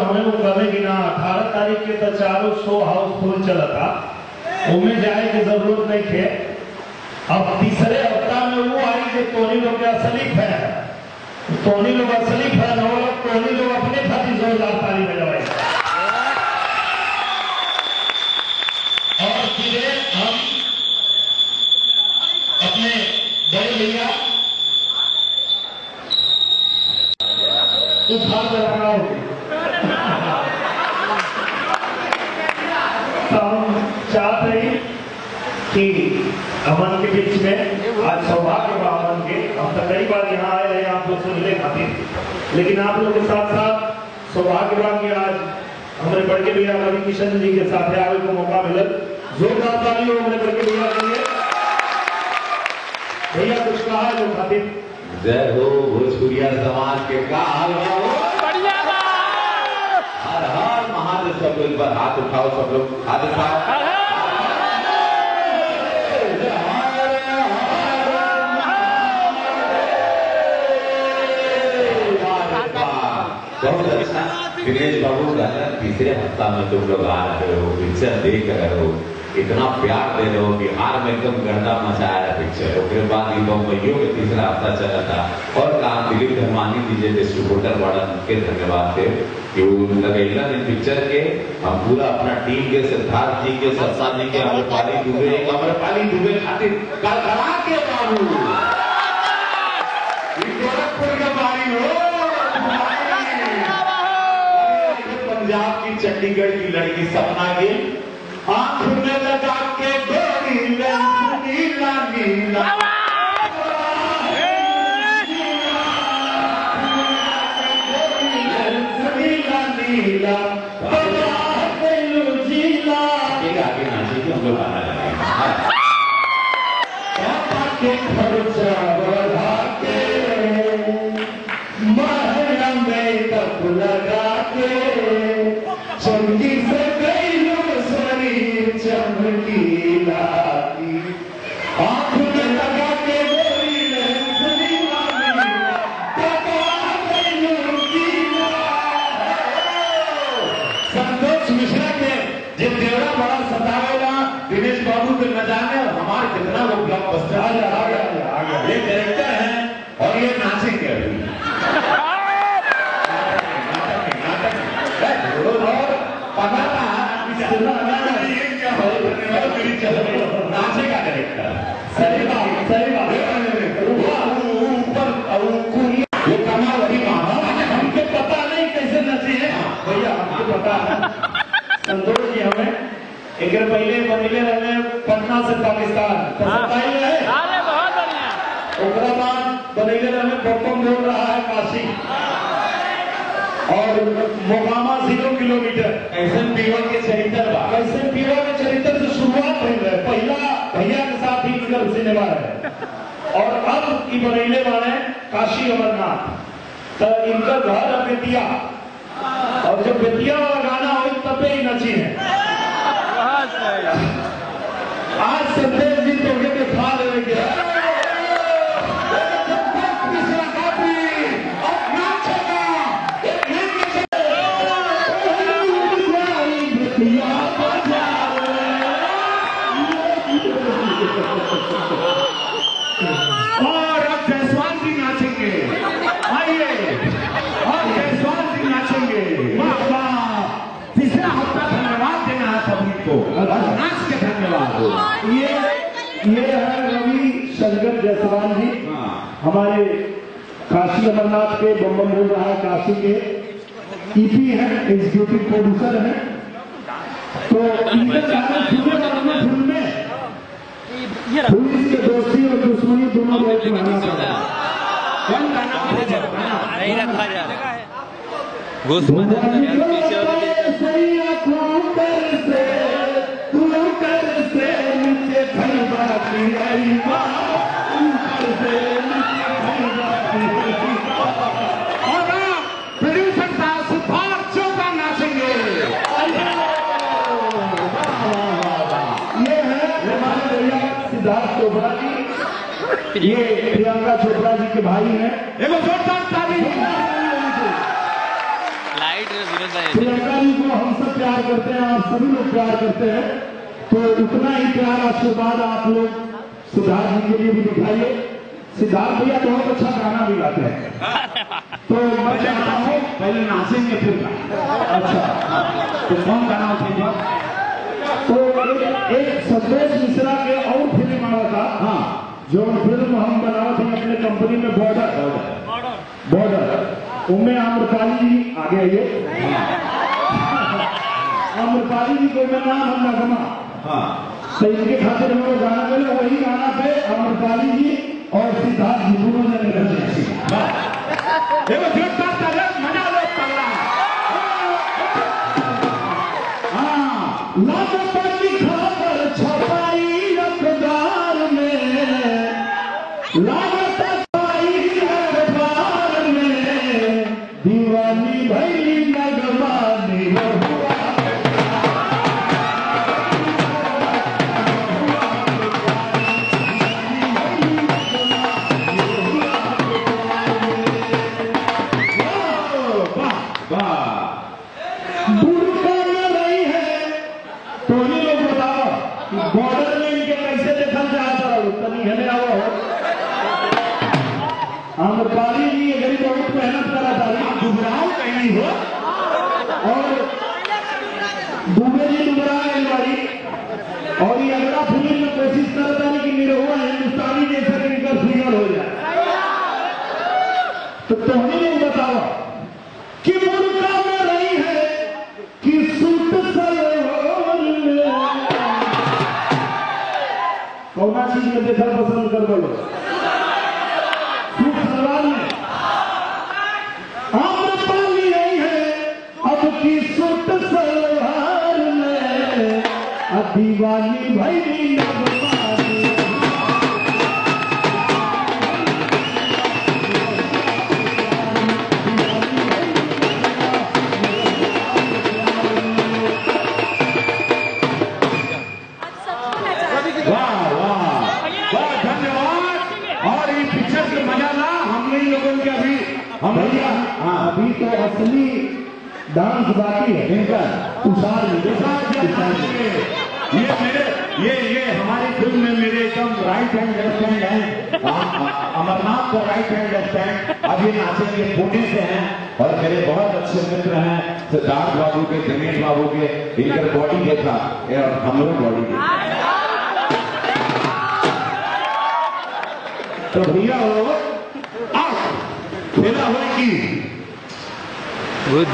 हमें वो कहे कि ना 18 तारीख के तो चारों शो हाउसफुल चला था, उनमें जाए की जरूरत नहीं थे। अब तीसरे हफ्ता में वो आई कि टोनी लोग के असली फैन, टोनी लोग असली फैन हो, टोनी लोग अपने खातिर जोरदार ताली बजाए। और सीधे हम अपने बड़े भैया उखाड़ कर लगाओगे तो हम चाहते हैं कि अमन के बीच में आज सौभाग्य अमन के, हम तो कई बार यहाँ आए हैं आप लोग से मिले खातिर, लेकिन आप लोग के साथ साथ सौभाग्यवान की आज हमारे बड़के भैया रवि किशन जी के साथ आवे को मौका मिला। जोरदार ताली हो हमारे बड़के भैया के लिए। भैया कुछ कहा है जो खातिर? जय हो भोजपुरिया समाज के का हाल हो? हर हर महादेव। सब लोग पर हाथ उठाओ, सब लोग हाथ उठाओ। बहुत अच्छा दिनेश बाबू का तीसरे हफ्ता में तुम लोग आ रहे हो, पिक्चर देख रहे हो, इतना प्यार दे रहे हो, बिहार में एकदम गर्दा मचाया है पिक्चर। उसके बाद बम्बईयों के तीसरा हफ्ता चला था और कहा दिलीप धर्मानी जी जैसे डिस्ट्रीब्यूटर वाला उनके धन्यवाद थे कि वो लगेला ने पिक्चर के हम पूरा अपना टीम के सिद्धार्थ जी के सत्ता जी के अमरपाली दुबे खातिर करा के बाबू गोरखपुर का बारी हो, पंजाब की चंडीगढ़ की लड़की सपना गिल आंख में लगा के गोरी नीला नीला नीला नीला जीला आगे नाची के हम लोग गाना लगाएंगे। के खर्चा बढ़ा के महंगा मेकअप लगा के चमकी से गई शरीर चमकीला आंख में लगा के गोरी संतोष मिश्रा के जब देवरा बड़ा सतावेगा दिनेश बाबू के न जाने और हमारे कितना लोग ब्लॉकबस्टर आ गया। ये डायरेक्टर हैं और ये नाचेंगे अभी नाचेगा डायरेक्टर। सही बात ऊपर ये कमा वही हमको पता नहीं कैसे नचे हैं भैया, हमको पता है। संतोष जी हमें एक पहले बनीले रहने पटना से पाकिस्तान बहुत बढ़िया, बाद बनीले रहने बप्पम बोल रहा है काशी और मोकामा 0 किलोमीटर। ऐसे पीवा के चरित्र से शुरुआत हुई है, पहला भैया के साथ ही इनका सिनेमा है और अब की बनीले वाले काशी अमरनाथ, तो इनका घर है बेतिया और जब बेतिया वाला गाना हो तबे ही नची है। आज संदेश जी तो के खा लेंगे और अब जयसवाल जी नाचेंगे। आइए और जयसवाल जी नाचेंगे। तीसरा हफ्ता धन्यवाद देना है पब्लिक को और नाच के धन्यवाद। ये है रवि शंकर जायसवाल जी, हमारे काशी अमरनाथ के बम्बम बोल रहा है काशी के ईपी है, एग्जीक्यूटिव प्रोड्यूसर है। तो इनका गाना सुनने वालों में फिल्म में पुलिस के दोस्ती और दुश्मनी दोनों बहुत महंगा पड़ा। कौन गाना नहीं रखा जा रहा है प्रोड्यूसर साहब सिद्धार्थ चोपड़ा नाचेंगे। ये है हमारे भैया सिद्धार्थ चोपड़ा जी, ये प्रियंका चोपड़ा जी के भाई हैं। एक जोरदार ताली। प्रियंका जी को हम सब प्यार करते हैं, आप सभी लोग प्यार करते हैं, तो उतना ही प्यार आशीर्वाद आप लोग सिद्धार्थ जी के लिए भी दिखाइए। सिद्धार्थ भैया बहुत अच्छा गाना भी गाते हैं, तो मैं चाहता हूँ पहले नाचेंगे फिर अच्छा, तो कौन गाना उठेगा? तो एक संतोष मिश्रा के और फिल्म आया था, हाँ, जो फिल्म हम बनाए थे अपने कंपनी में, बॉर्डर, उनमें आम्रपाली जी आगे आइए। आम्रपाली जी को मैं नाम हम नगमा, हाँ, तो इनके खातिर हम लोग गाना बोले, वही गाना पे आम्रपाली जी और सिद्धार्थ जी दोनों ने मजा लो पगला। हाँ, लापरवाही खबर छपाई अखबार में, लापरवाही अखबार में, दीवानी भई नगमा निरहुआ। बॉर्डर में इनके कैसे देखा जाता है, तनी हमें आओ। आम्रपाली जी अगर बहुत मेहनत करा था, दुबराओ कहीं हो, और दुबे जी दुबरा है बारी, और ये अगला फिल्म में कोशिश करता है कि निरहुआ हिंदुस्तानी जैसा इनका फिगर हो जाए। तो तुम्हें नहीं बताओ कि मुर्गा में रही है कि सूट सलवार में, कौना चीज में देखा पसंद कर बोलो? सूट सलवार में। आम्रपाली आई है अब की सूट सलवार में, दीवानी भई नगमानी। भैया अभी तो असली डांस बाकी है इनका, ये हमारी फिल्म में मेरे एकदम राइट हैंड लेफ्ट हैंड है, अमरनाथ का राइट हैंड लेफ्ट हैंड। अब ये नाचेंगे, पुणे से हैं और मेरे बहुत अच्छे मित्र हैं सिद्धार्थ बाबू के, दिनेश बाबू के, इनकर बॉडी देखा और हम लोग बॉडी देखा। तो भैया हो खेला हुआ की गुड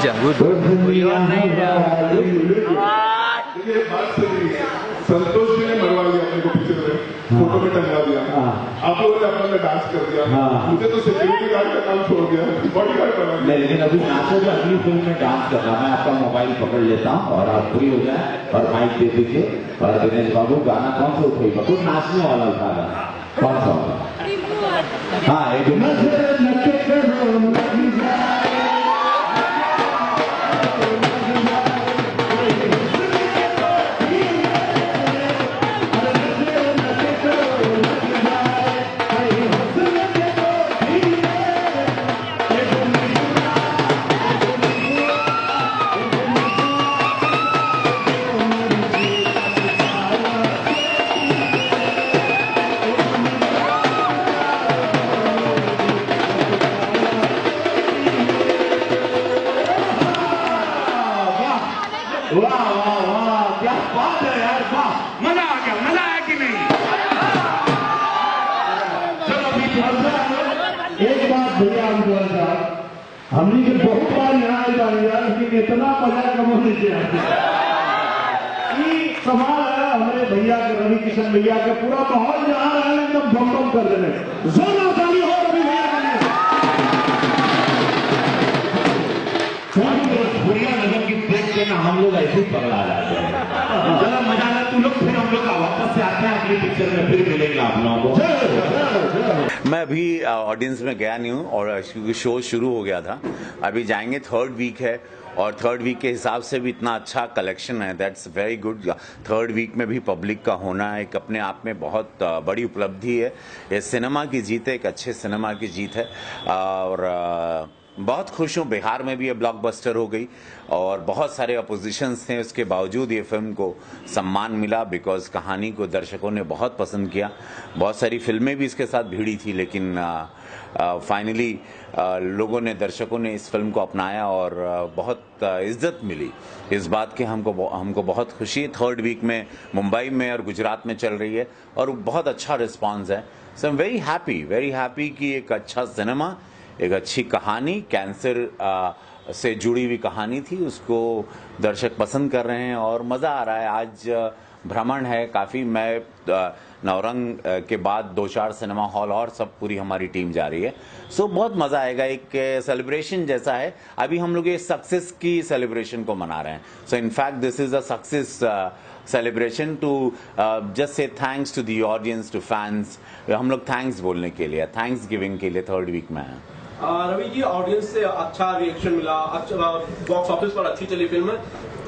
देखिए बात सही है, संतोष जी ने मरवा लिया अपने को पिक्चर में, फोटो में टंगा दिया, आप लोगों ने अपना डांस कर दिया, मुझे तो सिक्योरिटी गार्ड का काम छोड़ दिया, बॉडी गार्ड बना दिया। लेकिन अभी नाचोगे, अगली फिल्म में डांस करना, मैं आपका मोबाइल पकड़ लेता हूँ और आप फ्री हो जाए और माइक दे दीजिए। और दिनेश बाबू गाना कौन सा उठेगा? कुछ नाचने वाला उठाना, कौन सा वाला? हाँ, एक वाह वाह वाह, क्या बात है यार, वाह, मजा आ गया, मजा आया कि नहीं? चलो अभी एक बात भैया हमने के बहुत बार यहाँ आया, लेकिन इतना मजा कम नीचे सवाल है हमारे भैया के, रवि किशन भैया के, पूरा माहौल जहाँ रहे एकदम बम कर देने, जोर ताली हो रवि भैया के लिए। बढ़िया नजर की देख के ना हम लोग ऐसे ही पगला जाते हैं। चलो मजा ना तू लोग, फिर हम लोग वापस से आते हैं अगली पिक्चर में, फिर मिलेंगे आप लोगों को। मैं अभी ऑडियंस में गया नहीं हूँ और क्योंकि शो शुरू हो गया था, अभी जाएंगे, थर्ड वीक है और थर्ड वीक के हिसाब से भी इतना अच्छा कलेक्शन है, that's very good. Third week में भी पब्लिक का होना एक अपने आप में बहुत बड़ी उपलब्धि है। ये सिनेमा की जीत है, एक अच्छे सिनेमा की जीत है और बहुत खुश हूँ। बिहार में भी ये ब्लॉकबस्टर हो गई और बहुत सारे अपोजिशंस थे, उसके बावजूद ये फिल्म को सम्मान मिला बिकॉज कहानी को दर्शकों ने बहुत पसंद किया। बहुत सारी फिल्में भी इसके साथ भिड़ी थी, लेकिन फाइनली लोगों ने, दर्शकों ने इस फिल्म को अपनाया और बहुत इज्जत मिली। इस बात की हमको बहुत खुशी है। 3rd वीक में मुंबई में और गुजरात में चल रही है और बहुत अच्छा रिस्पांस है। सो आई एम वेरी हैप्पी कि एक अच्छा सिनेमा, एक अच्छी कहानी, कैंसर से जुड़ी हुई कहानी थी, उसको दर्शक पसंद कर रहे हैं और मज़ा आ रहा है। आज भ्रमण है काफ़ी, मैं नवरंग के बाद 2-4 सिनेमा हॉल और सब पूरी हमारी टीम जा रही है। सो बहुत मज़ा आएगा। एक सेलिब्रेशन जैसा है। अभी हम लोग ये सक्सेस की सेलिब्रेशन को मना रहे हैं। So in fact this is a success celebration too just से thanks to the audience, to fans. हम लोग थैंक्स बोलने के लिए, थैंक्स गिविंग के लिए 3rd वीक में हैं। रवि जी, ऑडियंस से अच्छा रिएक्शन मिला, अच्छा बॉक्स ऑफिस पर अच्छी चली फिल्म।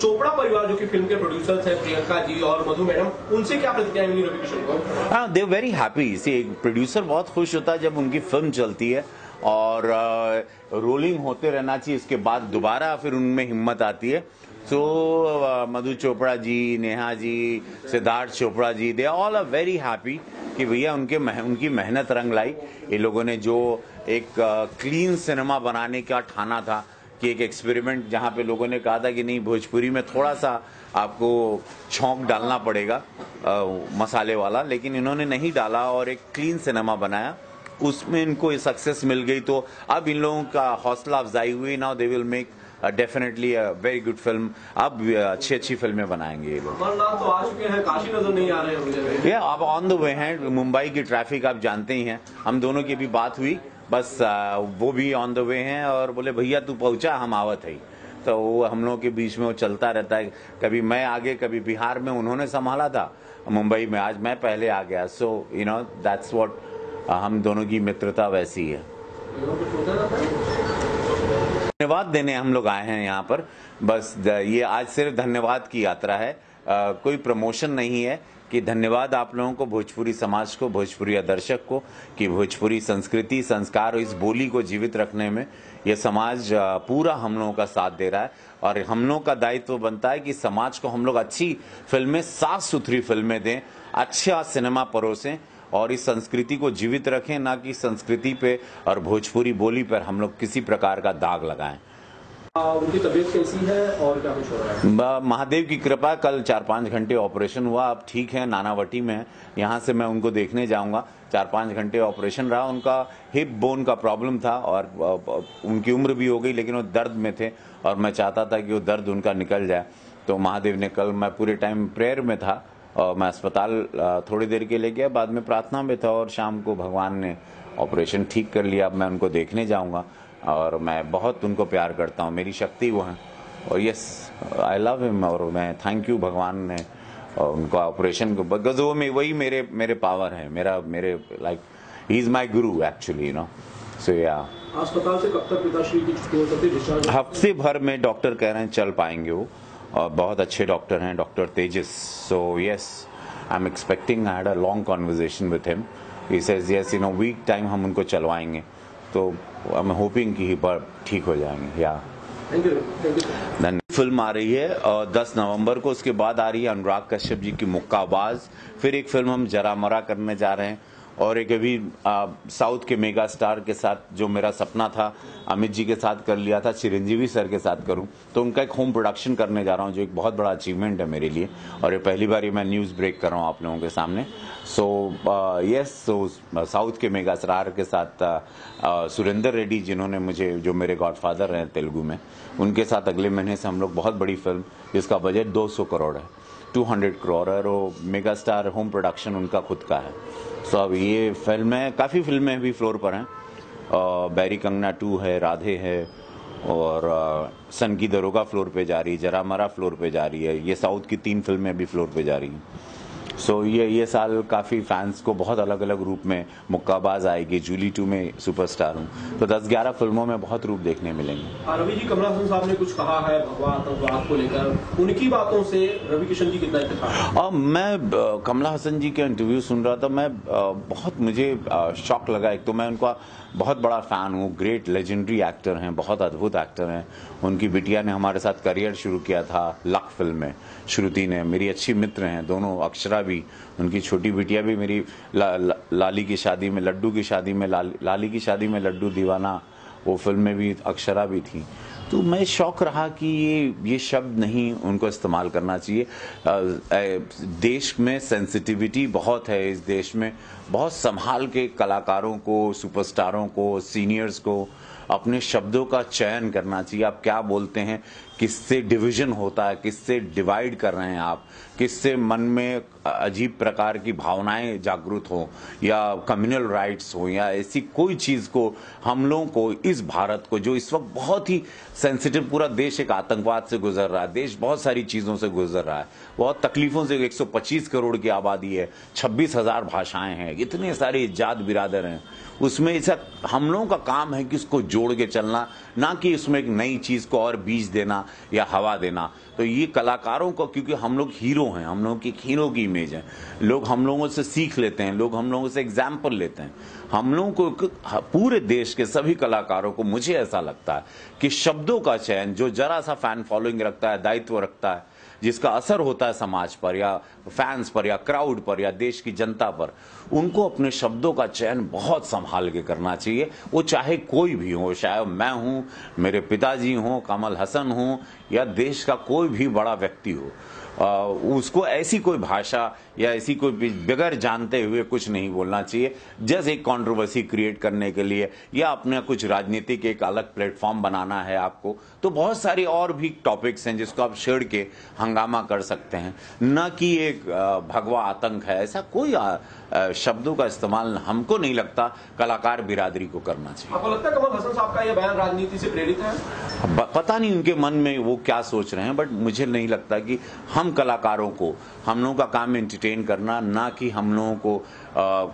चोपड़ा परिवार जो कि फिल्म के प्रोड्यूसर्स हैं, प्रियंका जी और मधु मैडम, उनसे क्या प्रतिक्रिया मिली रवि किशन को? हाँ, दे वेरी हैप्पी। एक प्रोड्यूसर बहुत खुश होता है जब उनकी फिल्म चलती है और रोलिंग होते रहना चाहिए, इसके बाद दोबारा फिर उनमें हिम्मत आती है। So Madhu Chopra ji, Neha ji, Siddharth Chopra ji, they all are very happy कि भैया उनकी मेहनत रंग लाई। ये लोगों ने जो एक क्लीन सिनेमा बनाने का ठाना था, कि एक एक्सपेरिमेंट जहाँ पे लोगों ने कहा था कि नहीं, भोजपुरी में थोड़ा सा आपको छौंक डालना पड़ेगा मसाले वाला, लेकिन इन्होंने नहीं डाला और एक क्लीन सिनेमा बनाया, उसमें इनको ये सक्सेस मिल गई। तो अब इन लोगों का हौसला अफजाई हुई। Now they will make definitely a very good film. अब अच्छी फिल्में बनाएंगे ये लोग। अमरनाथ तो आ चुके हैं, काशी नजर नहीं आ रहे हैं मुझे। अब ऑन द वे हैं। मुंबई की ट्रैफिक आप जानते ही हैं, हम दोनों की भी बात हुई, बस वो भी ऑन द वे हैं और बोले भैया तू पहुंचा, हम आवत है। तो वो हम लोगों के बीच में वो चलता रहता है, कभी मैं आगे, कभी बिहार में उन्होंने संभाला था, मुंबई में आज मैं पहले आ गया। So you know that's what, हम दोनों की मित्रता वैसी है। धन्यवाद देने हम लोग आए हैं यहाँ पर। बस ये आज सिर्फ धन्यवाद की यात्रा है, कोई प्रमोशन नहीं है। कि धन्यवाद आप लोगों को, भोजपुरी समाज को, भोजपुरी दर्शक को, कि भोजपुरी संस्कृति, संस्कार और इस बोली को जीवित रखने में ये समाज पूरा हम लोगों का साथ दे रहा है। और हम लोगों का दायित्व बनता है कि समाज को हम लोग अच्छी फिल्में, साफ सुथरी फिल्में दें, अच्छा सिनेमा परोसें और इस संस्कृति को जीवित रखें, ना कि संस्कृति पे और भोजपुरी बोली पर हम लोग किसी प्रकार का दाग लगाएं। उनकी तबीयत कैसी है और क्या कुछ हो रहा है? महादेव की कृपा, कल 4-5 घंटे ऑपरेशन हुआ, अब ठीक है, नानावटी में। यहाँ से मैं उनको देखने जाऊंगा। 4-5 घंटे ऑपरेशन रहा। उनका हिप बोन का प्रॉब्लम था और उनकी उम्र भी हो गई, लेकिन वो दर्द में थे और मैं चाहता था कि वो दर्द उनका निकल जाए। तो महादेव ने, कल मैं पूरे टाइम प्रेयर में था और मैं अस्पताल थोड़ी देर के लिए गया, बाद में प्रार्थना में था और शाम को भगवान ने ऑपरेशन ठीक कर लिया। अब मैं उनको देखने जाऊंगा और मैं बहुत उनको प्यार करता हूँ, मेरी शक्ति वो हैं और यस आई लव हिम। और मैं थैंक यू भगवान ने उनका ऑपरेशन को, बिकॉज वो वही मेरे पावर है, मेरे like he is my Guru actually, you know. सो या अस्पताल से कब तक पिताश्री की छुट्टी हो सकती है, डिस्चार्ज? हफ्ते भर में डॉक्टर कह रहे हैं चल पाएंगे वो, और बहुत अच्छे डॉक्टर हैं, doctor Tejas. So yes, I am expecting, I had a long conversation with him. He says yes, in a week time हम उनको चलवाएंगे। तो आई एम होपिंग कि ठीक हो जाएंगे। या थैंक यू। धन्यवाद। फिल्म आ रही है 10 नवंबर को, उसके बाद आ रही है अनुराग कश्यप जी की मुक्काबाज। फिर एक फिल्म हम जरा मरा करने जा रहे हैं और एक अभी साउथ के मेगा स्टार के साथ, जो मेरा सपना था अमित जी के साथ कर लिया था, चिरंजीवी सर के साथ करूं, तो उनका एक होम प्रोडक्शन करने जा रहा हूं, जो एक बहुत बड़ा अचीवमेंट है मेरे लिए। और ये पहली बार मैं न्यूज़ ब्रेक कर रहा हूं आप लोगों के सामने। सो यस, सो साउथ के मेगा स्टार के साथ सुरेंद्र रेड्डी, जिन्होंने मुझे, जो मेरे गॉडफादर हैं तेलुगु में, उनके साथ अगले महीने से हम लोग बहुत बड़ी फिल्म, जिसका बजट 200 करोड़ है, 200 करोड़ है, और मेगा स्टार होम प्रोडक्शन उनका खुद का है। सो अब ये फिल्में, काफ़ी फिल्में भी फ्लोर पर हैं। बैरी कंगना 2 है, राधे है, और सन की दरोगा फ्लोर पे जा रही है, जरा मरा फ्लोर पे जा रही है। ये साउथ की 3 फिल्में भी फ्लोर पे जा रही हैं। सो ये साल काफ़ी फैंस को बहुत अलग अलग रूप में मुक्काबाज आएगी। जूली 2 में सुपरस्टार हूँ, तो 10-11 फिल्मों में बहुत रूप देखने मिलेंगे। रवि जी, कमल हसन साहब ने कुछ कहा है भगवा आतंकवाद को लेकर, उनकी बातों से रवि किशन जी कितना इत्तेफाक? मैं कमला हसन जी के इंटरव्यू सुन रहा था, मैं मुझे शॉक लगा। एक तो मैं उनका बहुत बड़ा फैन हूँ, ग्रेट लेजेंडरी एक्टर हैं, बहुत अद्भुत एक्टर हैं। उनकी बिटिया ने हमारे साथ करियर शुरू किया था लक फिल्म में, श्रुति ने। मेरी अच्छी मित्र हैं दोनों, अक्षरा भी, उनकी छोटी बिटिया भी मेरी लाली की शादी में, लड्डू की शादी में, लाली की शादी में लड्डू दीवाना, वो फिल्म में भी अक्षरा भी थी। तो मैं शौक रहा कि ये शब्द नहीं उनको इस्तेमाल करना चाहिए। देश में सेंसिटिविटी बहुत है, इस देश में बहुत संभाल के कलाकारों को, सुपरस्टारों को, सीनियर्स को अपने शब्दों का चयन करना चाहिए। आप क्या बोलते हैं, किससे डिवीजन होता है, किससे डिवाइड कर रहे हैं आप, किससे मन में अजीब प्रकार की भावनाएं जागृत हो या कम्युनल राइट्स हो या ऐसी कोई चीज को हम लोगों को, इस भारत को जो इस वक्त बहुत ही सेंसिटिव, पूरा देश एक आतंकवाद से गुजर रहा है, देश बहुत सारी चीजों से गुजर रहा है, बहुत तकलीफों से, 125 करोड़ की आबादी है, 26,000 भाषाएं हैं, इतने सारे जात बिरादर हैं, उसमें ऐसा हम लोगों का काम है कि उसको जोड़ के चलना, ना कि उसमें एक नई चीज को और बीज देना या हवा देना। तो ये कलाकारों को, क्योंकि हम लोग हीरो हैं, हम लोगों की हीरो की इमेज है, लोग हम लोगों से सीख लेते हैं, लोग हम लोगों से एग्जाम्पल लेते हैं। हम लोगों को, पूरे देश के सभी कलाकारों को, मुझे ऐसा लगता है कि शब्दों का चयन, जो जरा सा फैन फॉलोइंग रखता है, दायित्व रखता है, जिसका असर होता है समाज पर या फैंस पर या क्राउड पर या देश की जनता पर, उनको अपने शब्दों का चयन बहुत संभाल के करना चाहिए। वो चाहे कोई भी हो, चाहे मैं हूं, मेरे पिताजी हों, कमल हसन हों या देश का कोई भी बड़ा व्यक्ति हो, उसको ऐसी कोई भाषा या ऐसी कोई बगैर जानते हुए कुछ नहीं बोलना चाहिए, जस्ट एक कंट्रोवर्सी क्रिएट करने के लिए या अपना कुछ राजनीतिक एक अलग प्लेटफॉर्म बनाना है आपको, तो बहुत सारे और भी टॉपिक्स हैं जिसको आप छेड़ के हंगामा कर सकते हैं, न कि एक भगवा आतंक है। ऐसा कोई शब्दों का इस्तेमाल हमको नहीं लगता कलाकार बिरादरी को करना चाहिए। आपको लगता है कमल हसन साहब का यह बयान राजनीति से प्रेरित है? पता नहीं उनके मन में वो क्या सोच रहे हैं, बट मुझे नहीं लगता कि हम कलाकारों को, हम लोगों का काम एंटरटेन करना, ना कि हम लोगों को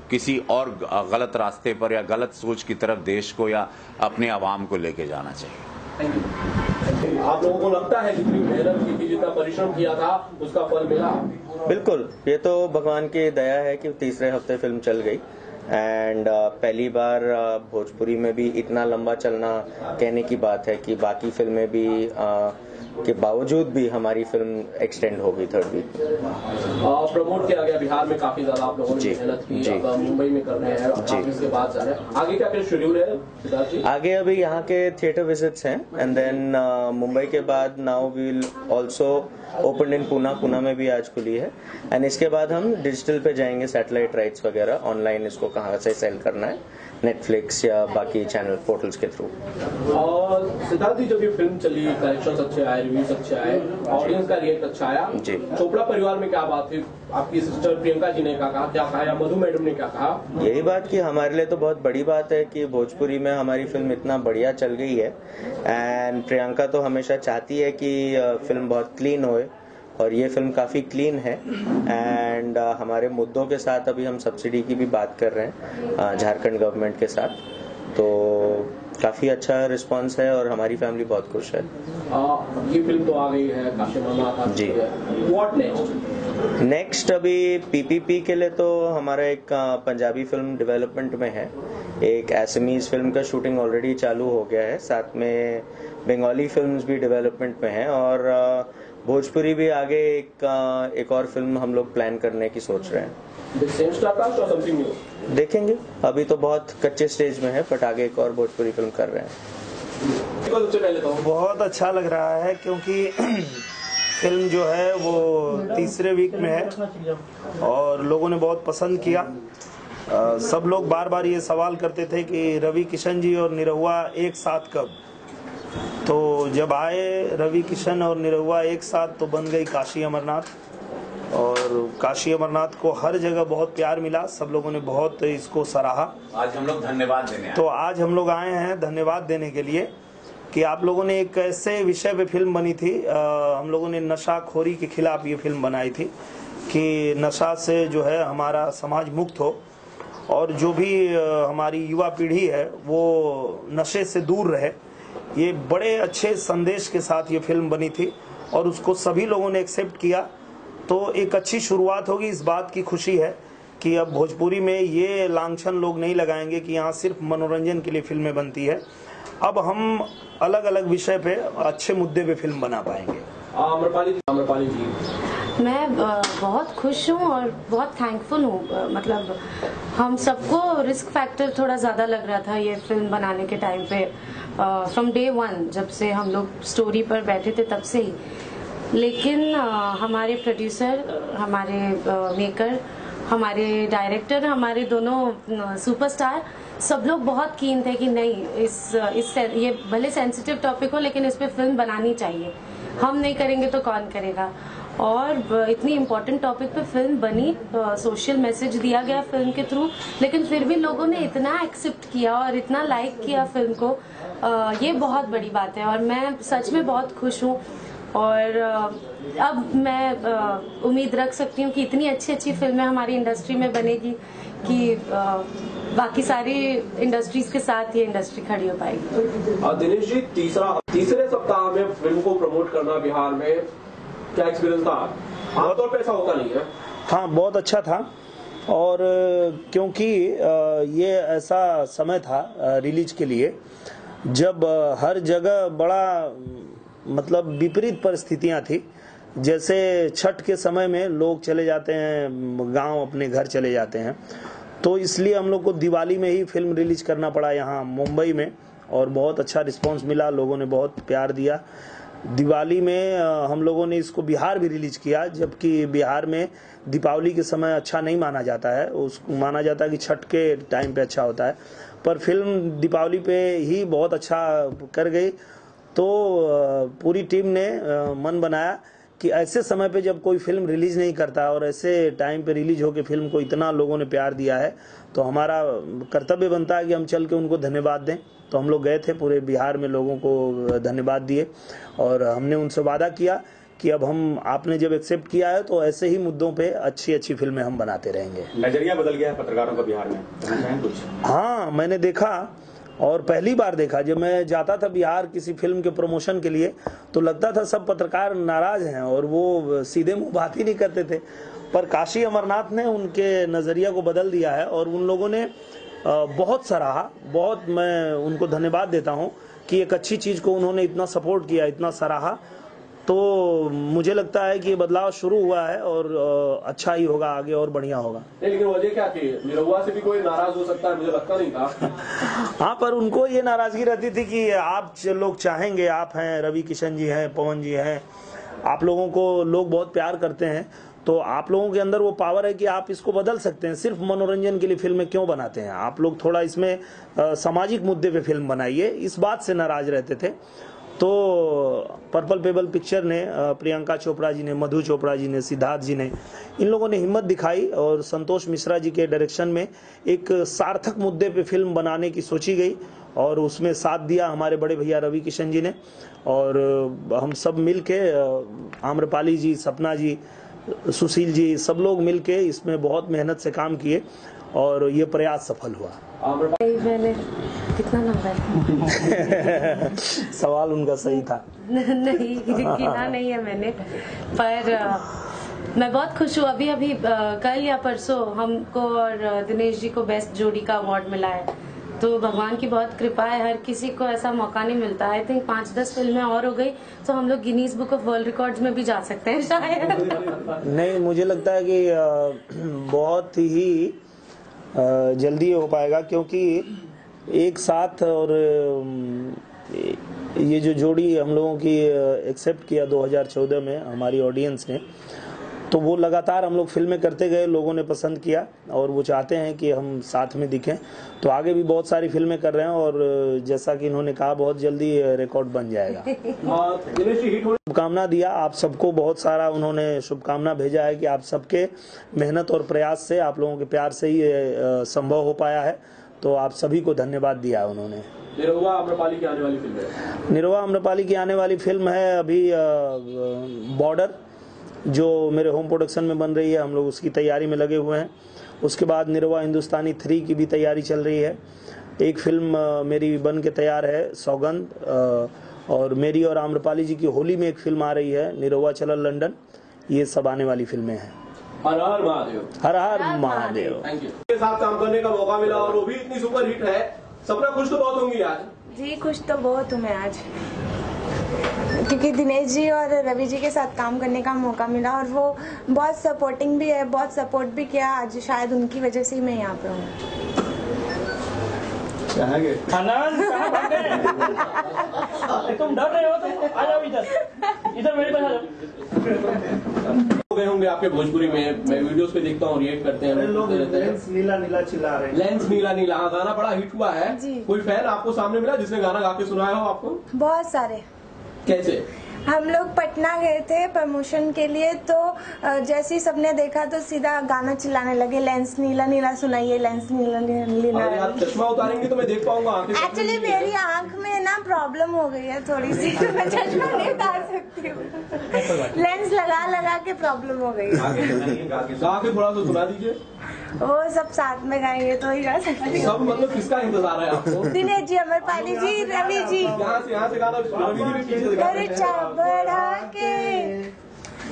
किसी और गलत रास्ते पर या गलत सोच की तरफ देश को या अपने आवाम को लेके जाना चाहिए। आप लोगों को लगता है जितनी मेहनत की थी, जितना परिश्रम किया था, उसका फल मिला? बिल्कुल, ये तो भगवान की दया है कि तीसरे हफ्ते फिल्म चल गई। एंड पहली बार भोजपुरी में भी इतना लंबा चलना कहने की बात है कि बाकी फिल्में भी के बावजूद भी हमारी फिल्म एक्सटेंड हो गई 3rd वीक। प्रमोट किया गया बिहार में, काफी ज्यादा आप लोगों ने मेहनत की, अब मुंबई में कर रहे हैं, इसके बाद जा रहे हैं, आगे क्या क्या शेड्यूल है सिद्धार्थ जी? आगे अभी यहाँ के थिएटर विजिट्स हैं एंड देन मुंबई के बाद now we will also open in Poona में भी आज खुली है, एंड इसके बाद हम डिजिटल पे जाएंगे, सैटेलाइट राइट्स वगैरह, ऑनलाइन इसको कहाँ से सेल करना है, नेटफ्लिक्स या बाकी चैनल पोर्टल्स के थ्रू। और सिद्धार्थ जी, जब ये फिल्म चली, कलेक्शंस अच्छे आए, रिव्यूज अच्छे आए, ऑडियंस का रिएक्ट अच्छा आया, चोपड़ा परिवार में क्या बात थी? आपकी सिस्टर प्रियंका जी ने क्या कहा या मधु मैडम ने क्या कहा? यही बात कि हमारे लिए तो बहुत बड़ी बात है कि भोजपुरी में हमारी फिल्म इतना बढ़िया चल गई है, एंड प्रियंका तो हमेशा चाहती है कि फिल्म बहुत क्लीन होए, और ये फिल्म काफ़ी क्लीन है। एंड हमारे मुद्दों के साथ अभी हम सब्सिडी की भी बात कर रहे हैं झारखंड गवर्नमेंट के साथ, तो काफ़ी अच्छा रिस्पांस है और हमारी फैमिली बहुत खुश है। ये फिल्म तो आ गई है, काफी मजा जी। व्हाट नेक्स्ट अभी पीपीपी के लिए तो हमारा एक पंजाबी फिल्म डेवलपमेंट में है, एक एसएमईज फिल्म का शूटिंग ऑलरेडी चालू हो गया है, साथ में बंगाली फिल्म्स भी डेवलपमेंट में है, और भोजपुरी भी आगे एक और फिल्म हम लोग प्लान करने की सोच रहे हैं। देखेंगे, अभी तो बहुत कच्चे स्टेज में है, बट आगे एक और भोजपुरी फिल्म कर रहे हैं। बहुत अच्छा लग रहा है क्योंकि फिल्म जो है वो तीसरे वीक में है और लोगों ने बहुत पसंद किया। सब लोग बार बार ये सवाल करते थे कि रवि किशन जी और निरहुआ एक साथ कब, तो जब आए रवि किशन और निरहुआ एक साथ तो बन गई काशी अमरनाथ, और काशी अमरनाथ को हर जगह बहुत प्यार मिला, सब लोगों ने बहुत इसको सराहा। आज हम लोग धन्यवाद देने आए। तो आज हम लोग आए हैं धन्यवाद देने के लिए कि आप लोगों ने एक ऐसे विषय पे फिल्म बनी थी, हम लोगों ने नशाखोरी के खिलाफ ये फिल्म बनाई थी कि नशा से जो है हमारा समाज मुक्त हो और जो भी हमारी युवा पीढ़ी है वो नशे से दूर रहे। ये बड़े अच्छे संदेश के साथ ये फिल्म बनी थी और उसको सभी लोगों ने एक्सेप्ट किया, तो एक अच्छी शुरुआत होगी। इस बात की खुशी है कि अब भोजपुरी में ये लांछन लोग नहीं लगाएंगे कि यहाँ सिर्फ मनोरंजन के लिए फिल्में बनती है। अब हम अलग अलग विषय पे अच्छे मुद्दे पे फिल्म बना पाएंगे। आम्रपाली जी, मैं बहुत खुश हूँ और बहुत थैंकफुल हूँ। मतलब हम सबको रिस्क फैक्टर थोड़ा ज़्यादा लग रहा था ये फिल्म बनाने के टाइम पे, फ्रॉम डे वन जब से हम लोग स्टोरी पर बैठे थे तब से ही। लेकिन हमारे प्रोड्यूसर, हमारे मेकर, हमारे डायरेक्टर, हमारे दोनों सुपरस्टार, सब लोग बहुत कीन थे कि नहीं इस ये भले सेंसिटिव टॉपिक हो लेकिन इस पे फिल्म बनानी चाहिए, हम नहीं करेंगे तो कौन करेगा। और इतनी इम्पोर्टेंट टॉपिक पे फिल्म बनी, सोशल मैसेज दिया गया फिल्म के थ्रू, लेकिन फिर भी लोगों ने इतना एक्सेप्ट किया और इतना लाइक किया फिल्म को, ये बहुत बड़ी बात है और मैं सच में बहुत खुश हूँ। और अब मैं उम्मीद रख सकती हूँ कि इतनी अच्छी अच्छी फिल्में हमारी इंडस्ट्री में बनेगी कि बाकी सारी इंडस्ट्रीज के साथ ये इंडस्ट्री खड़ी हो पाएगी। दिनेश जी, तीसरे सप्ताह में फिल्म को प्रमोट करना बिहार में क्या एक्सपीरियंस था? आमतौर पे ऐसा होता नहीं है। हाँ, बहुत अच्छा था। और क्योंकि ये ऐसा समय था रिलीज के लिए जब हर जगह बड़ा मतलब विपरीत परिस्थितियां थी। जैसे छठ के समय में लोग चले जाते हैं गांव, अपने घर चले जाते हैं, तो इसलिए हम लोग को दिवाली में ही फिल्म रिलीज करना पड़ा यहाँ मुंबई में और बहुत अच्छा रिस्पांस मिला, लोगों ने बहुत प्यार दिया। दिवाली में हम लोगों ने इसको बिहार भी रिलीज किया, जबकि बिहार में दीपावली के समय अच्छा नहीं माना जाता है, उसको माना जाता है कि छठ के टाइम पे अच्छा होता है, पर फिल्म दीपावली पे ही बहुत अच्छा कर गई। तो पूरी टीम ने मन बनाया कि ऐसे समय पे जब कोई फिल्म रिलीज नहीं करता और ऐसे टाइम पे रिलीज होकर फिल्म को इतना लोगों ने प्यार दिया है, तो हमारा कर्तव्य बनता है कि हम चल के उनको धन्यवाद दें। तो हम लोग गए थे, पूरे बिहार में लोगों को धन्यवाद दिए और हमने उनसे वादा किया कि अब हम, आपने जब एक्सेप्ट किया है तो ऐसे ही मुद्दों पे अच्छी अच्छी फिल्में हम बनाते रहेंगे। नजरिया बदल गया है पत्रकारों का बिहार में कुछ? हाँ, मैंने देखा और पहली बार देखा। जब मैं जाता था बिहार किसी फिल्म के प्रमोशन के लिए तो लगता था सब पत्रकार नाराज हैं और वो सीधे मुंह बात ही नहीं करते थे, पर काशी अमरनाथ ने उनके नजरिया को बदल दिया है और उन लोगों ने बहुत सराहा। बहुत मैं उनको धन्यवाद देता हूं कि एक अच्छी चीज को उन्होंने इतना सपोर्ट किया, इतना सराहा। तो मुझे लगता है कि ये बदलाव शुरू हुआ है और अच्छा ही होगा, आगे और बढ़िया होगा। लेकिन वजह क्या थी? निरहुआ से भी कोई नाराज हो सकता है, मुझे लगता नहीं था। हाँ, पर उनको ये नाराजगी रहती थी कि आप लोग चाहेंगे, आप हैं, रवि किशन जी हैं, पवन जी हैं, आप लोगों को लोग बहुत प्यार करते हैं, तो आप लोगों के अंदर वो पावर है कि आप इसको बदल सकते हैं। सिर्फ मनोरंजन के लिए फिल्में क्यों बनाते हैं आप लोग, थोड़ा इसमें सामाजिक मुद्दे पे फिल्म बनाइए, इस बात से नाराज रहते थे। तो पर्पल पेबल पिक्चर ने, प्रियंका चोपड़ा जी ने, मधु चोपड़ा जी ने, सिद्धार्थ जी ने, इन लोगों ने हिम्मत दिखाई और संतोष मिश्रा जी के डायरेक्शन में एक सार्थक मुद्दे पे फिल्म बनाने की सोची गई और उसमें साथ दिया हमारे बड़े भैया रवि किशन जी ने। और हम सब मिल के, आम्रपाली जी, सपना जी, सुशील जी, सब लोग मिल के इसमें बहुत मेहनत से काम किए और ये प्रयास सफल हुआ। मैंने कितना नंबर सवाल उनका सही था। नहीं, गिना नहीं है मैंने, पर मैं बहुत खुश हूँ। अभी कल या परसों हमको और दिनेश जी को बेस्ट जोड़ी का अवार्ड मिला है, तो भगवान की बहुत कृपा है, हर किसी को ऐसा मौका नहीं मिलता। आई थिंक 5-10 फिल्में और हो गई तो हम लोग Guinness book of world records में भी जा सकते हैं शायद। नहीं, मुझे लगता है कि बहुत ही जल्दी हो पाएगा, क्योंकि एक साथ और ये जो जोड़ी हम लोगों की एक्सेप्ट किया 2014 में हमारी ऑडियंस ने, तो वो लगातार हम लोग फिल्में करते गए, लोगों ने पसंद किया और वो चाहते हैं कि हम साथ में दिखें। तो आगे भी बहुत सारी फिल्में कर रहे हैं और जैसा कि इन्होंने कहा बहुत जल्दी रिकॉर्ड बन जाएगा। शुभकामना दिया आप सबको, बहुत सारा उन्होंने शुभकामना भेजा है कि आप सबके मेहनत और प्रयास से, आप लोगों के प्यार से ही संभव हो पाया है, तो आप सभी को धन्यवाद दिया उन्होंने। निरहुआ आम्रपाली की आने वाली फिल्म है? निरहुआ आम्रपाली की आने वाली फिल्म है अभी बॉर्डर, जो मेरे होम प्रोडक्शन में बन रही है, हम लोग उसकी तैयारी में लगे हुए हैं। उसके बाद निरवा हिंदुस्तानी 3 की भी तैयारी चल रही है। एक फिल्म मेरी बन के तैयार है सौगंध, और मेरी और आम्रपाली जी की होली में एक फिल्म आ रही है निरवा चलल लंदन। ये सब आने वाली फिल्में हैं। हर हर महादेव। हर हर महादेव। Thank you. के साथ काम करने का मौका मिला और वो भी इतनी सुपर हिट है। सपना खुश तो बहुत होंगी आज। जी खुश तो बहुत हूँ मैं आज, क्योंकि दिनेश जी और रवि जी के साथ काम करने का मौका मिला और वो बहुत सपोर्टिंग भी है, बहुत सपोर्ट भी किया। आज शायद उनकी वजह से ही मैं यहाँ पे हूँ। तुम डर रहे हो तो आ जाओ इधर मेरे पास आ जाओ। हो गए होंगे आपके भोजपुरी में, मैं वीडियोस पे देखता हूँ, रिएक्ट करते हैं लोग। लेंस नीला नीला चिल्ला रहे हैं। लेंस नीला नीला, हाँ गाना बड़ा हिट हुआ है। कोई फैन आपको सामने मिला जिसने गाना गा के सुनाया हो आपको? बहुत सारे। कैसे? हम लोग पटना गए थे प्रमोशन के लिए, तो जैसे ही सबने देखा तो सीधा गाना चिल्लाने लगे, लेंस नीला नीला सुनाइए, लेंस नीला नीला। अगर आप चश्मा उतारेंगे तो मैं देख पाऊंगा आंखें। एक्चुअली मेरी आंख में ना प्रॉब्लम हो गई है थोड़ी सी, तो मैं चश्मा नहीं उतार सकती हूँ। लेंस लगा लगा के प्रॉब्लम हो गई। गा के थोड़ा सा सुना दीजिए। वो सब साथ में गाएंगे तो ही गा सकते। सब मतलब किसका इंतजार है आपको? दिनेश जी, अमरपाली जी, रवि जी। यहाँ से गाना रवि जी भी पीछे से खर्चा बढ़ा के,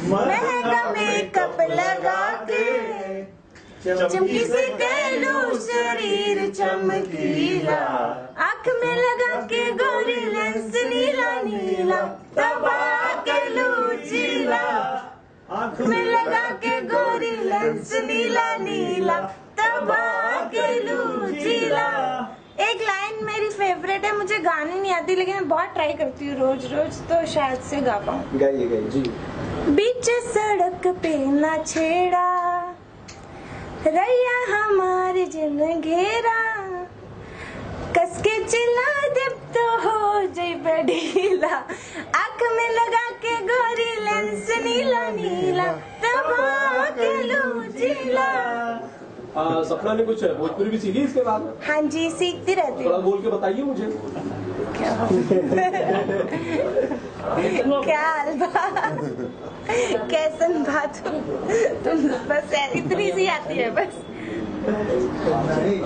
महंगा मेकअप लगा के, चमकी से कहलू शरीर चमकीला, आँख में लगा के गोरी लेंस नीला नीला, दबा के लू चीला, आँख में लगा के गोरी लेंस नीला नीला, दबा के लू चीला। एक लाइन मेरी फेवरेट है, मुझे गाने नहीं आती लेकिन मैं बहुत ट्राई करती हूँ रोज रोज, तो शायद से गा पाऊँ। गाइए गाइए जी। बीच सड़क पे ना छेड़ा, रैया हमारे जिन घेरा, कसके चिल्ला दे तो हो जाए ढीला, आँख में लगा के गोरी लेंस नीला नीला, दबा के लू चीला। सपना ने कुछ भोजपुरी भी सीखी इसके बाद? हाँ जी, सीखती रहती थोड़ा हूँ। बोल के बताइए मुझे। क्या अलबा, कैसन बात, तुम बस इतनी सी आती है बस।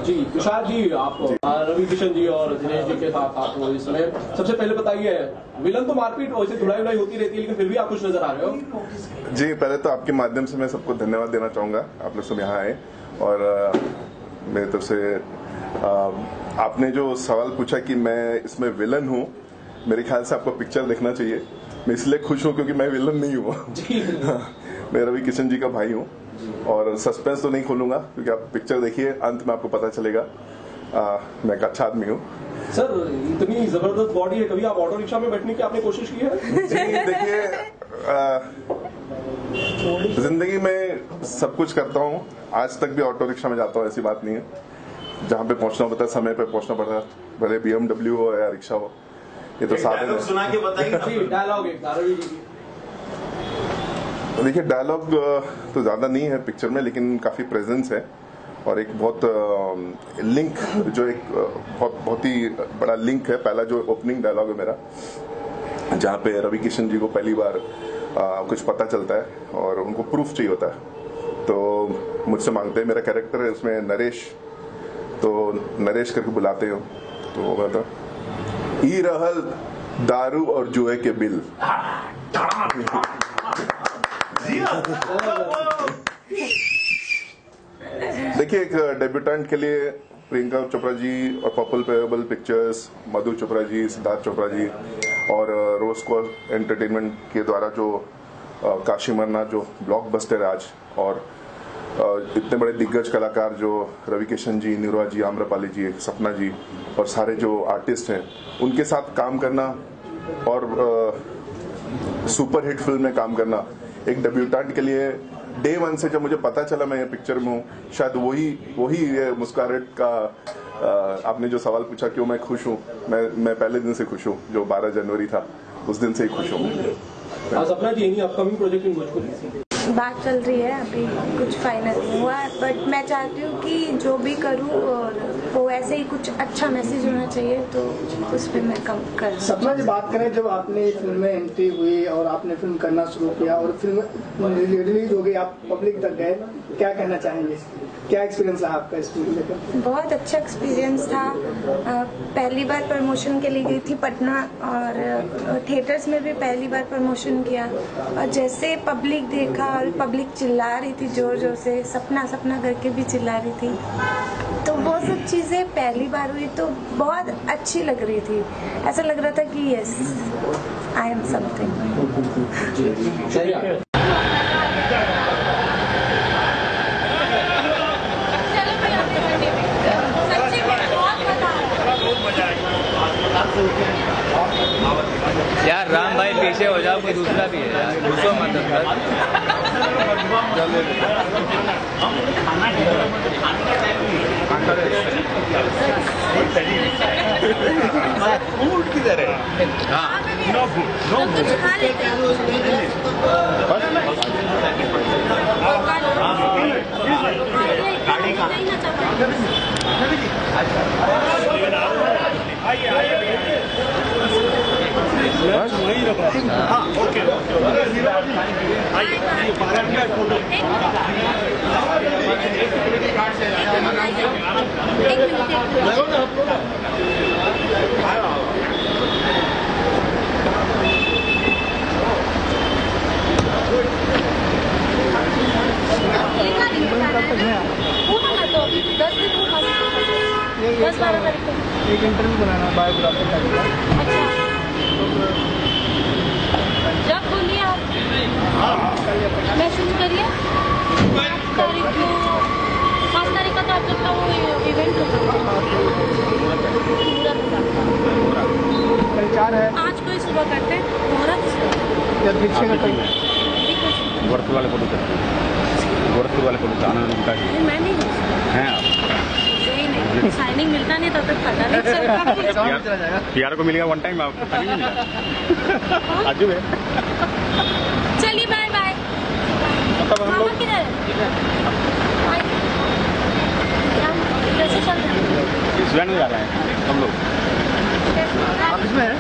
जी तुषार जी, आप रवि किशन जी और दिनेश जी के साथ आप हो इस समय, सबसे पहले बताइए, विलन तो मारपीट वैसे धुलाई उड़ाई होती रहती है लेकिन फिर भी आप खुश नजर आ रहे हो। जी, पहले तो आपके माध्यम से मैं सबको धन्यवाद देना चाहूँगा, आप लोग सब यहाँ आए। और मेरी तरफ से आपने जो सवाल पूछा कि मैं इसमें विलन हूँ, मेरे ख्याल से आपको पिक्चर देखना चाहिए। मैं इसलिए खुश हूँ क्योंकि मैं विलन नहीं हूँ। मैं रवि किशन जी का भाई हूँ और सस्पेंस तो नहीं खोलूंगा क्योंकि आप पिक्चर देखिए, अंत में आपको पता चलेगा मैं एक अच्छा आदमी हूँ। सर इतनी जबरदस्त बॉडी है, कभी आप ऑटो रिक्शा में बैठने की आपने कोशिश की है? जी देखिए, जिंदगी में सब कुछ करता हूँ, आज तक भी ऑटो रिक्शा में जाता हूँ, ऐसी बात नहीं है। जहाँ पे पहुँचना पड़ता है समय पे पहुँचना पड़ता है, भले BMW हो या रिक्शा हो, ये तो साधन है। सुना के बताइए डायलॉग एक देखिए, डायलॉग तो ज्यादा नहीं है पिक्चर में, लेकिन काफी प्रेजेंस है और एक बहुत लिंक, जो एक बहुत ही बड़ा लिंक है। पहला जो ओपनिंग डायलॉग है मेरा, जहाँ पे रवि किशन जी को पहली बार कुछ पता चलता है और उनको प्रूफ चाहिए होता है, तो मुझसे मांगते हैं। मेरा कैरेक्टर है उसमें नरेश, तो नरेश करके बुलाते हो, तो वो कहता ई रहल दारू और जुए के बिल। देखिए, एक डेब्यूटेंट के लिए प्रियंका चोपड़ा जी और पर्पल पेबल पिक्चर्स, मधु चोपड़ा जी, सिद्धार्थ चोपड़ा जी और रोज स्क्वाड एंटरटेनमेंट के द्वारा जो काशी मरना जो ब्लॉकबस्टर है आज, और इतने बड़े दिग्गज कलाकार जो रवि किशन जी, निरवा जी, आम्रपाली जी, सपना जी और सारे जो आर्टिस्ट हैं, उनके साथ काम करना और सुपर हिट फिल्म में काम करना, एक डेब्यूटेंट के लिए डे वन से जब मुझे पता चला मैं ये पिक्चर में हूँ, शायद वही ये मुस्कुराहट का आपने जो सवाल पूछा क्यों मैं खुश हूँ, मैं पहले दिन से खुश हूँ, जो 12 जनवरी था उस दिन से ही खुश हूँ। Sapna ji, any upcoming project in Bhojpuri? बात चल रही है, अभी कुछ फाइनल नहीं हुआ है, बट मैं चाहती हूँ कि जो भी करूँ और वो ऐसे ही कुछ अच्छा मैसेज होना चाहिए, तो उस पर मैं कम कर। सपना जी बात करें, जब आपने फिल्म में एंट्री हुई और आपने फिल्म करना शुरू किया और फिल्म रिलीज हो गई, आप पब्लिक तक गए, क्या कहना चाहेंगे? क्या एक्सपीरियंस रहा आपका इस फिल्म लेकर? बहुत अच्छा एक्सपीरियंस था। पहली बार प्रमोशन के लिए गई थी पटना और थिएटर्स में भी पहली बार प्रमोशन किया, और जैसे पब्लिक देखा और पब्लिक चिल्ला रही थी जोर जोर से, सपना सपना करके भी चिल्ला रही थी, तो वो सब चीज़ें पहली बार हुई तो बहुत अच्छी लग रही थी। ऐसा लग रहा था कि यस, आई एम समथिंग। यार राम भाई पीछे हो जाओ, कोई दूसरा भी है यार, घुसो मत फूड किधर है? हाँ कुछ खा लेते हैं। एक इंटरव्यू बनाना बायोग्राफी का। अच्छा, जब बोलिए आप मैसेज करिए। 5 तारीख का तो आप लोग का वो इवेंट कल 4 है, आज कोई सुबह करते हैं मुहूर्त या दीक्षे का कल गोरखपुर वाले फोटो आनंद मैं नहीं हैं आप? सही नहीं, साइनिंग मिलता नहीं तब तक पता नहीं चलता। पीआर को मिलेगा वन टाइम, आपको नहीं मिला। आजू है। चलिए बाय बाय। मामा किधर है? कैसे चल रहा है? स्टूडेंट में जा रहे हैं हम लोग। ऑफिस में है।